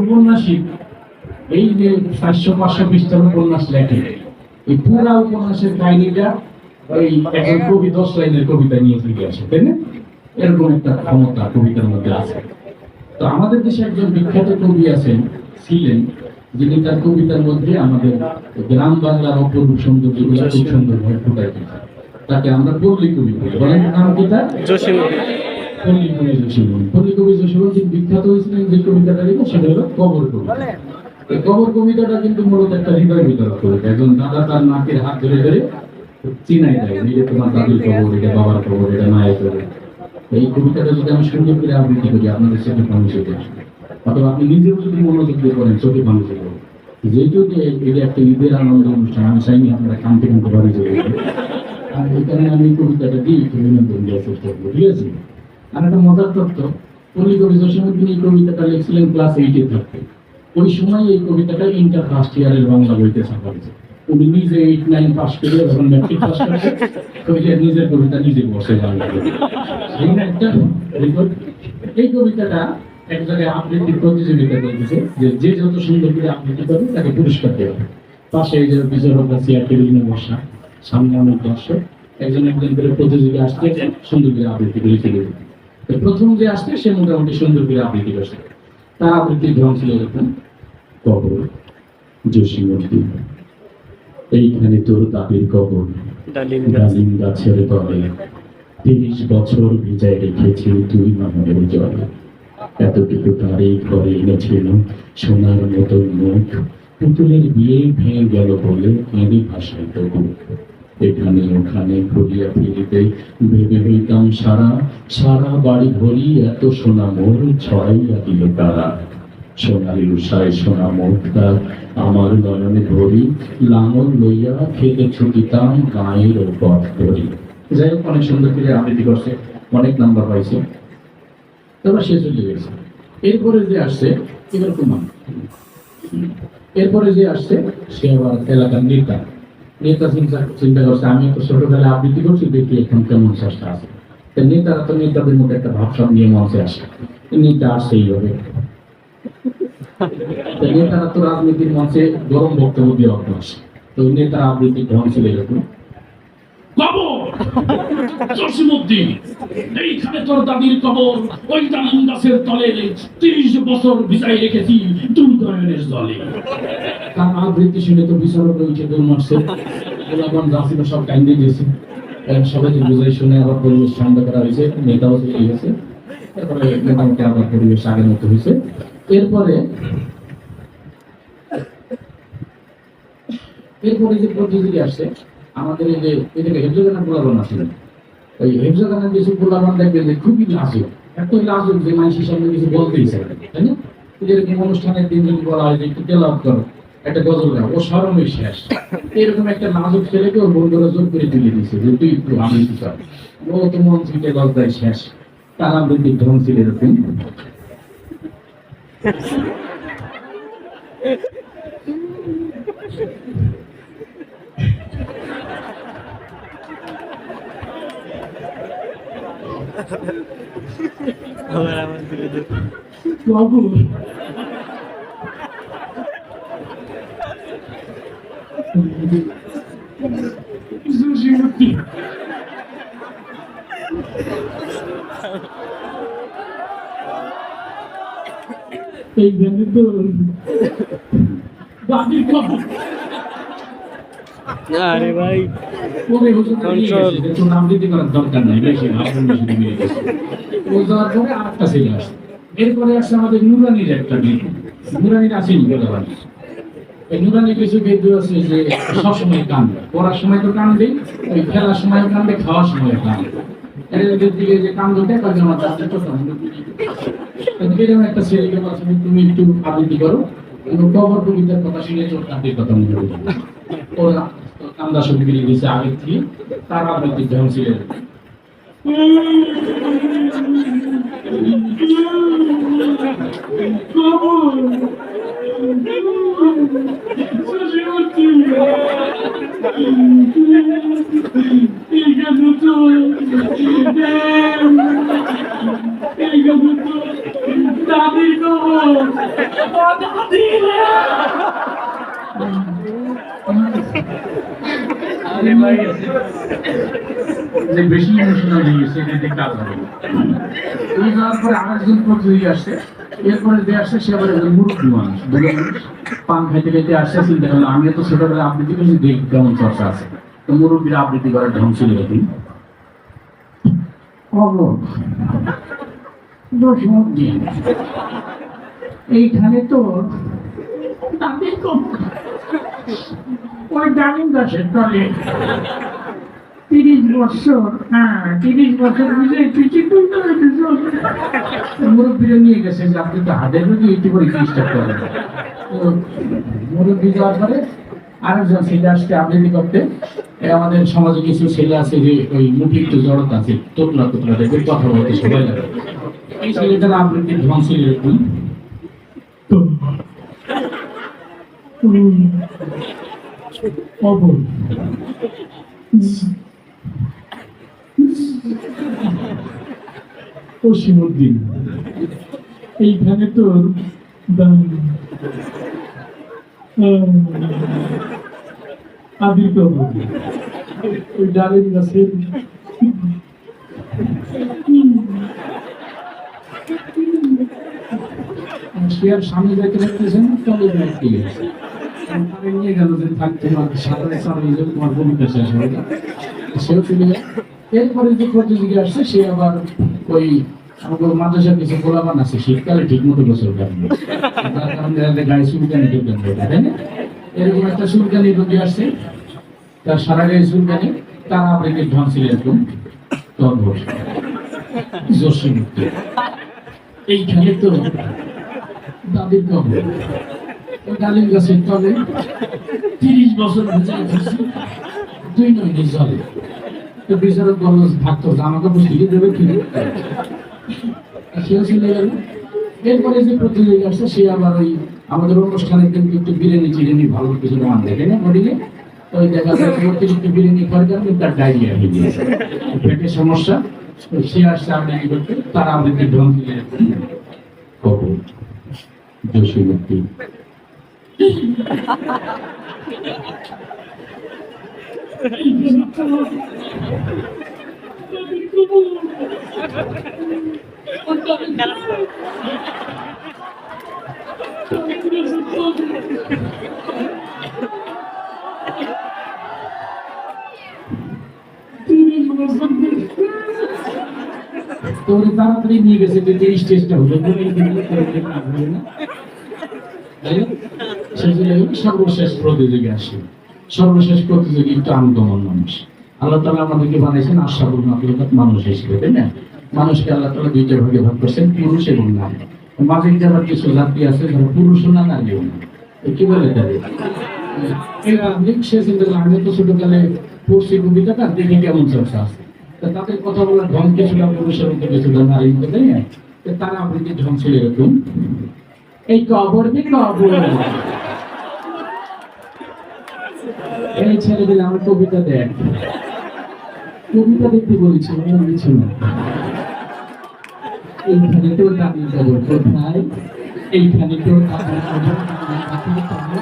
উপন্যাসিক এই যে 400-500 পৃষ্ঠার উপন্যাস লেখে, এই পুরা উপন্যাসের কাহিনীটা ওই একজন কবি 10 লাইনের কবিতা নিয়ে ফিরে আসে, তাই না? এরকম একটা ক্ষমতা কবিতার মধ্যে আছে। তো আমাদের দেশে একজন বিখ্যাত কবি আছেন, ছিলেন, যিনি তার কবিতার মধ্যে আমাদের গ্রাম বাংলার অপরূপ সৌন্দর্যগুলো খুব সুন্দরভাবে ফুটাই দিয়েছেন। তাকে আমরা পল্লী কবি বলি। বলেন নাম কি তার? পল্লী কবি জসীমউদ্দীন। পল্লী কবি জসীমউদ্দীন বিখ্যাত হয়েছিলেন যে কবিতাটা লিখে, সেটা হলো কবর কবিতা। এই কবর কবিতাটা কিন্তু মূলত একটা হৃদয় বিতরক কবিতা। একজন দাদা তার নাকের হাত ধরে ধরে চিনাই দেয়, এটা তোমার দাদুর কবর, এটা বাবার কবর, এটা মায়ের কবর। এই কবিতাটা যদি আমি সুন্দর করে আবৃত্তি করি, আপনাদের চোখে পানি চলে আসবে, অথবা আপনি নিজেও যদি মনোযোগ দিয়ে করেন, চোখে পানি চলে আসবে। যেহেতু এটা একটা ঈদের আনন্দ অনুষ্ঠান, আমি চাইনি আপনারা কানতে কানতে বাড়ি চলে যাবেন। আর এখানে আমি কবিতাটা দিই একটু বিনোদন দেওয়ার চেষ্টা করবো, ঠিক আছে? আর একটা মজার তথ্য, পল্লী কবি জসীমউদ্দীন এই কবিতাটা লিখছিলেন ক্লাস 8-এ থাকতে। ওই সময় এই কবিতাটা ইন্টার ফার্স্ট ইয়ারের বাংলা বইতে ছাপা হয়েছে। উনি নিজে 8-9 পাস করে যখন ম্যাট্রিক পাস করেছে, কবিতা নিজের কবিতা নিজে বসে বাংলা বইতে। একটা রেকর্ড। এই কবিতাটা এক জায়গায় আবৃত্তির প্রতিযোগিতা করতেছে, যে যত সুন্দর করে আবৃত্তি করবে তাকে পুরস্কার দেওয়া হবে। পাশে এই যে বিচারকরা চেয়ার টেবিল নিয়ে বসা, সামনে অনেক দর্শক, একজন করে প্রতিযোগী আসতে সুন্দর করে আবৃত্তি করে ফেলে দিত। প্রথম যে আসতে সে মোটামুটি সুন্দর করে আবৃত্তি করছে। তার আবৃত্তির ঢং ছিল এরকম: কবর জসীমউদ্দীন, এইখানে তোর দাদির কবর, ডালিম গাছের তলে, 30 বছর ভিজায় রেখেছি তুই মামাদের জলে। এতটুকু তার এই ঘরে এনেছিল সোনার মতো মুখ, পুতুলের বিয়ে ভেঙে গেল বলে কেঁদে ভাষায় তবু। এখানে ওখানে ঘুরিয়া ফিরিতে ভেবে হইতাম সারা, সারা বাড়ি ভরি এত সোনা মোর ছড়াইয়া দিল তারা। সোনালি উষায় সোনা মুখটা আমার নয়নে ভরি, লাঙল লইয়া খেতে ছুটিতাম গাঁয়ের পথ ধরি। যাই হোক, অনেক সুন্দর করে আবৃত্তি করছে, অনেক নাম্বার পাইছে। তারপর সে চলে গেছে। এরপরে যে আসছে এরকম, এরপরে যে আসছে সে আবার এলাকার নেতা। নেতা চিন্তা করছে, আমি তো ছোটবেলায় আবৃত্তি করছি, দেখি এখন কেমন চেষ্টা আছে। নেতারা তো নেতাদের মধ্যে একটা ভাবসাব নিয়ে মঞ্চে আসে, নেতা আসছে এইভাবে। নেতারা তো রাজনীতির মঞ্চে গরম বক্তব্য দিয়ে অভ্যাস। তো নেতার আবৃত্তির ঢং ছিল এরকম: কবর জসীমউদ্দীন, এইখানে তোর দাদির কবর, ওই ডালিম গাছের তলে 30 বছর ভিজাই রেখেছি তুই নয়নের জলে। তার আবৃত্তি শুনে তো বিচারক উঠে দৌড় মারছে, গোলাপন জাসিম সব কাইন্দে দিয়েছে। সবাইকে বুঝাই শুনে আবার পরিবেশ ঠান্ডা করা হয়েছে, নেতাও চলে গেছে। তারপরে মোটামুটি আবার পরিবেশ আগের মতো হয়েছে। এরপরে যে প্রতিযোগী আসছে, আমাদের এই যে এটাকে হেফজখানা পোলাপান আছে, ওই হেফজখানার কিছু পোলাপান দেখবে যে খুবই লাজুক, এত লাজুক যে মানুষের সামনে কিছু বলতেই চায় না, তাই না? এরকম অনুষ্ঠানের দিন যদি বলা হয় যে একটু তেলাওয়াত করো, একটা গজল গাও, ও স্মরণই শেষ। এরকম একটা লাজুক ছেলেকে ওর বন্ধুরা জোর করে তুলে দিচ্ছে যে তুই একটু আবৃত্তি কর। ও তো মন থেকে গজদায় শেষ। তার আবৃত্তির ঢং ছিল এরকম: এইখানে তো দাদির কবর। আরে ভাই, আবৃত্তি করার দরকার নাই, বেশি ও যাওয়ার পরে আরেকটা ছেলে আসে। এরপরে আসছে আমাদের নুরানির একটা গীত। নুরানির আসেনি বলবার, এই নুরানি কিছু গীত আছে যে সবসময় কান্দে, পড়ার সময় তো কান্দে, ওই খেলার সময় কান্দে, খাওয়ার সময় কান্দে। এদের দিকে যে কান্দটা কাজে আমার দাদির কথা এরকম একটা ছেলেকে বলছে তুমি একটু আবৃত্তি করো, কবর কবিতার কথা শুনে চোখ কান্দির কথা মনে করি। ওরা কান্দা শুরু করে দিয়েছে আগের থেকে। তার আবৃত্তির ঢং ছিল দাদির কবর যে বেশি ইমোশনাল হয়ে গেছে এটা দিয়ে কাজ হবে। এই যাওয়ার পরে আরেকজন প্রতিযোগী আসছে, এরপরে যে আসছে সে আবার একজন মুরব্বী মানুষ, বুড়ো মানুষ, পান খাইতে খাইতে আসছে। চিন্তা করলো আমি তো ছোটবেলায় আবৃত্তি করছি, দেখি কেমন চর্চা আছে। তো মুরব্বীরা আবৃত্তি করার ঢং ছিল এরকম। এইখানে তো তাদের ওই ডালিম গাছের তলে 30 বছর, 30 বছর মুরব্বীরা নিয়ে গেছে যে আপনি তো হাতের রোগী একটু করে স্টার্ট করেন। মুরব্বী যাওয়ার পরে আরেকজন ছেলে আসছে আবৃত্তি করতে। আমাদের সমাজে কিছু ছেলে আছে যে ওই মুখে একটু জড়তা আছে, তোতলা তোতলা টাইপের, কথা বলতে সবাই লাগে। এই ছেলেটার আবৃত্তির ঢং ছিল এরকম। জসীমউদ্দিন, এইখানে তোর আদির কবর, ওই ডালের গাছের শেয়ার সামনে যাইতে পারতেছেন, তবে ব্যাগটি গেছে নিয়ে গেল যে থাকতে সাঁতারে চালিয়ে যাবে, তোমার ভূমিকা শেষ হবে না, সেও চলে যায়। এরপরে যে প্রতিযোগী আসছে সে আবার ওই আমাদের মাদ্রাসার কিছু গোলাপান আছে, শীতকালে ঠিক মতো গোসল করেন, তার কারণে গায়ে চুলকানি ঢুকেন, তাই না? এরকম একটা চুলকানি রোগী আসছে, তার সারা গায়ে চুলকানি, তার আবৃত্তির ঢং ছিল এরকম। জসীমউদ্দিন, এইখানে তো দাদির কবর, ডালিম গাছের তলে 30 বছর দুই নয় জলে। তো বিচারক বলল থাকতো আমাকে বুঝিয়ে দেবে, ঠিক সেও চলে গেল। এরপরে যে প্রতিযোগী আসছে সে আবার ওই আমাদের অনুষ্ঠানে কিন্তু একটু বিরিয়ানি চিরিয়ানি ভালো কিছু মান দেখে না হোটেলে, ওই দেখা যাচ্ছে অতিরিক্ত বিরিয়ানি খাওয়ার কারণে তার ডায়রিয়া হয়ে গিয়েছে, পেটের সমস্যা। সে আসছে আবৃত্তি করতে, তার আবৃত্তির ঢং দিলে কবর জসীমউদ্দিন। তাড়াতাড়ি নিয়ে গেছে যে স্টেজটা হলো সর্বশেষ প্রতিযোগী আসে। সর্বশেষ প্রতিযোগী একটু আনন্দমন মানুষ। আল্লাহ তাআলা আমাদেরকে বানাইছেন আশরাফুল মাখলুকাত মানুষ হিসেবে, তাই না? মানুষকে আল্লাহ তাআলা দুইটা ভাগে ভাগ করছেন, পুরুষ এবং নারী। মাঝে যাবার কিছু জাতি আছে যারা পুরুষও না নারীও না, কি বলে তাদের সে চিন্তা করলাম আমি তো ছোটকালে পড়ছি কবিতাটা, দেখি কেমন চর্চা আছে, তাদের কথা বলার ঢং কিছুটা পুরুষের মধ্যে কিছুটা নারীর মধ্যে, তাই না? তারা আবৃত্তির ঢং ছিল এরকম। এই কবর কে কবর, এই ছেলেদের আমার কবিতা দেখ, কবিতা দেখতে বলেছি কিছু না। এইখানে তো দাদির কবর কোথায়, এইখানে তো দাদির কবর,